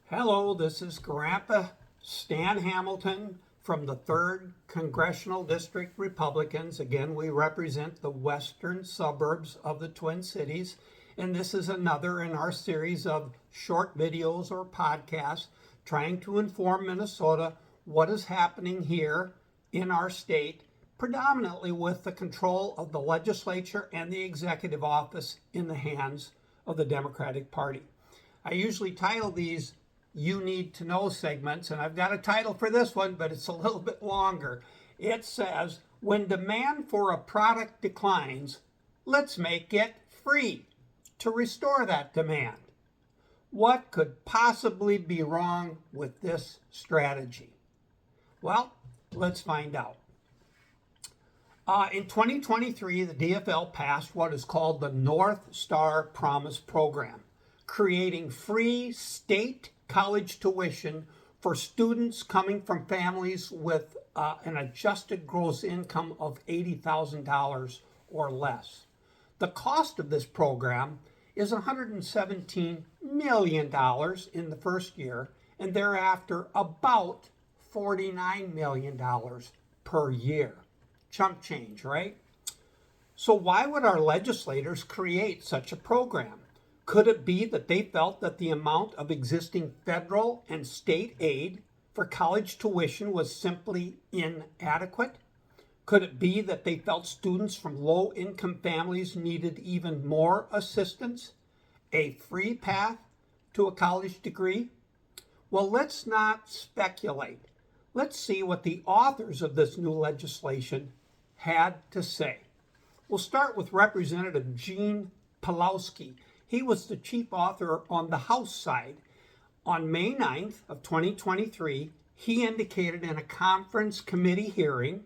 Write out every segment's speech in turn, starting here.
Hello, this is Grandpa Stan Hamilton from the 3rd Congressional District Republicans. Again, we represent the western suburbs of the Twin Cities, and this is another in our series of short videos or podcasts trying to inform Minnesota what is happening here in our state, predominantly with the control of the legislature and the executive office in the hands of the Democratic Party. I usually title these You Need to Know segments, and I've got a title for this one, but it's a little bit longer. It says, when demand for a product declines, let's make it free to restore that demand. What could possibly be wrong with this strategy? Well, let's find out. In 2023, the DFL passed what is called the North Star Promise Program, creating free state college tuition for students coming from families with an adjusted gross income of $80,000 or less. The cost of this program is $117 million in the first year, and thereafter about $49 million per year. Chump change, right? So why would our legislators create such a program? Could it be that they felt that the amount of existing federal and state aid for college tuition was simply inadequate? Could it be that they felt students from low-income families needed even more assistance, a free path to a college degree? Well, let's not speculate. Let's see what the authors of this new legislation had to say. We'll start with Representative Gene Pawlowski. He was the chief author on the House side. On May 9th of 2023, he indicated in a conference committee hearing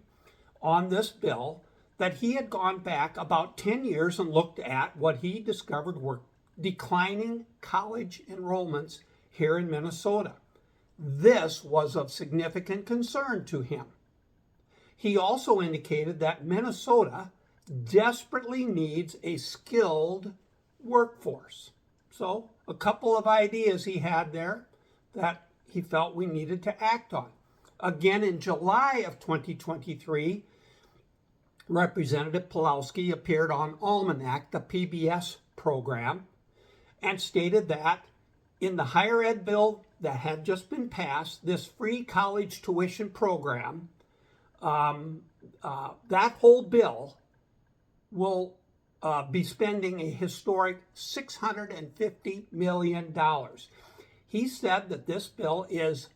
on this bill that he had gone back about 10 years and looked at what he discovered were declining college enrollments here in Minnesota. This was of significant concern to him. He also indicated that Minnesota desperately needs a skilled workforce. So a couple of ideas he had there that he felt we needed to act on. Again, in July of 2023, Representative Pawlowski appeared on Almanac, the PBS program, and stated that in the higher ed bill that had just been passed, this free college tuition program, that whole bill will be spending a historic $650 million. He said that this bill is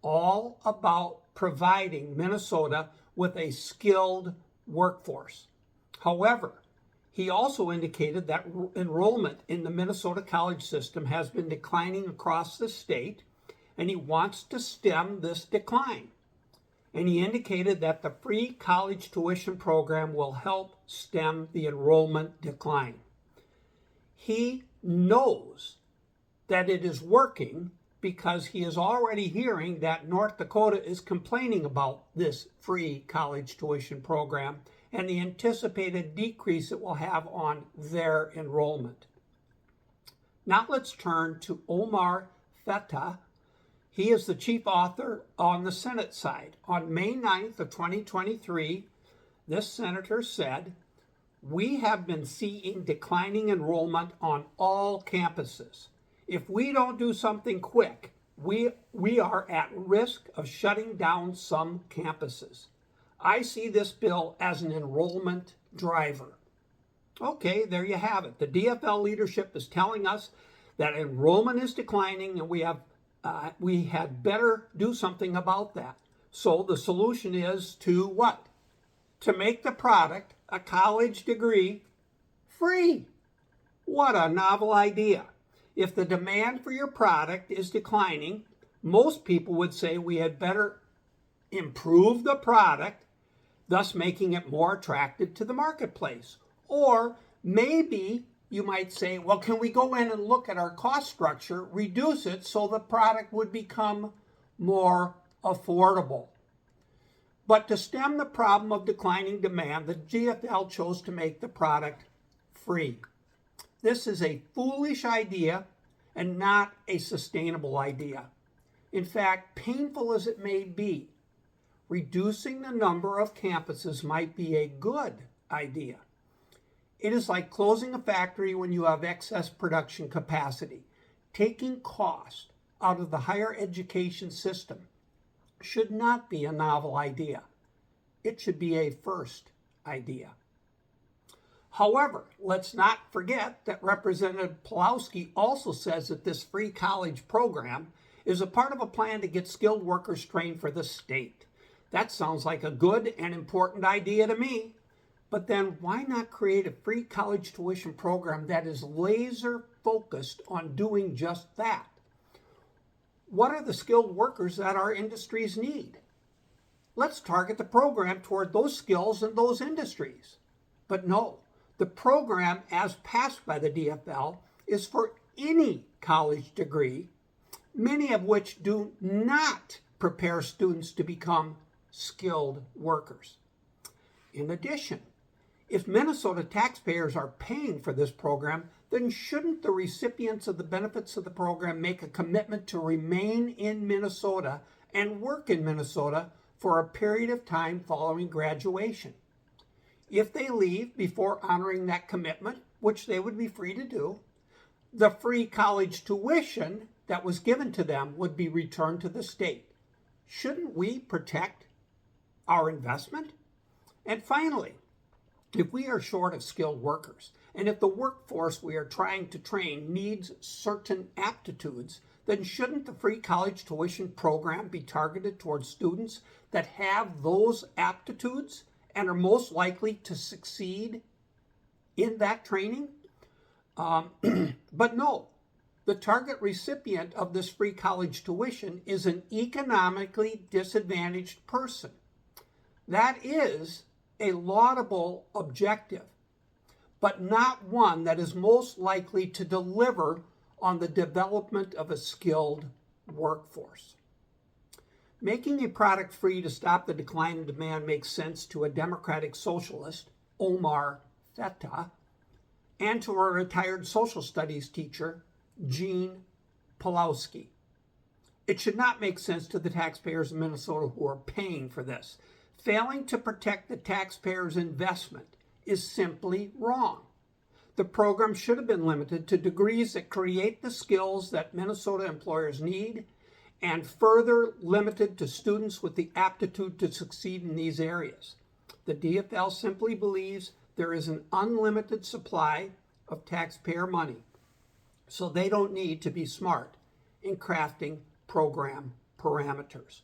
all about providing Minnesota with a skilled workforce. However, he also indicated that enrollment in the Minnesota college system has been declining across the state, and he wants to stem this decline. And he indicated that the free college tuition program will help stem the enrollment decline. He knows that it is working because he is already hearing that North Dakota is complaining about this free college tuition program and the anticipated decrease it will have on their enrollment. Now let's turn to Omar Feta. He is the chief author on the Senate side. On May 9th of 2023, this senator said, "We have been seeing declining enrollment on all campuses. If we don't do something quick, we are at risk of shutting down some campuses. I see this bill as an enrollment driver." Okay, there you have it. The DFL leadership is telling us that enrollment is declining and we had better do something about that. So the solution is to what? To make the product, a college degree, free. What a novel idea. If the demand for your product is declining, most people would say we had better improve the product, thus making it more attractive to the marketplace. Or maybe you might say, well, can we go in and look at our cost structure, reduce it so the product would become more affordable? But to stem the problem of declining demand, the DFL chose to make the product free. This is a foolish idea and not a sustainable idea. In fact, painful as it may be, reducing the number of campuses might be a good idea. It is like closing a factory when you have excess production capacity. Taking cost out of the higher education system should not be a novel idea. It should be a first idea. However, let's not forget that Representative Pawlowski also says that this free college program is a part of a plan to get skilled workers trained for the state. That sounds like a good and important idea to me. But then why not create a free college tuition program that is laser focused on doing just that? What are the skilled workers that our industries need? Let's target the program toward those skills and those industries. But no, the program as passed by the DFL is for any college degree, many of which do not prepare students to become skilled workers. In addition, if Minnesota taxpayers are paying for this program, then shouldn't the recipients of the benefits of the program make a commitment to remain in Minnesota and work in Minnesota for a period of time following graduation? If they leave before honoring that commitment, which they would be free to do, the free college tuition that was given to them would be returned to the state. Shouldn't we protect our investment? And finally, if we are short of skilled workers, and if the workforce we are trying to train needs certain aptitudes, then shouldn't the free college tuition program be targeted towards students that have those aptitudes and are most likely to succeed in that training? But no, the target recipient of this free college tuition is an economically disadvantaged person. That is a laudable objective, but not one that is most likely to deliver on the development of a skilled workforce. Making a product free to stop the decline in demand makes sense to a democratic socialist, Omar Theta, and to a retired social studies teacher, Jean Pawlowski. It should not make sense to the taxpayers of Minnesota who are paying for this. Failing to protect the taxpayers' investment is simply wrong. The program should have been limited to degrees that create the skills that Minnesota employers need, and further limited to students with the aptitude to succeed in these areas. The DFL simply believes there is an unlimited supply of taxpayer money, so they don't need to be smart in crafting program parameters.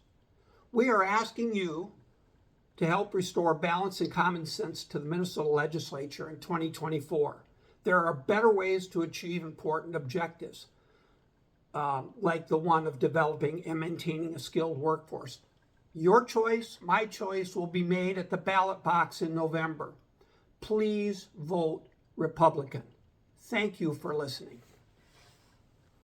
We are asking you to help restore balance and common sense to the Minnesota legislature in 2024. There are better ways to achieve important objectives, like the one of developing and maintaining a skilled workforce. Your choice, my choice, will be made at the ballot box in November. Please vote Republican. Thank you for listening.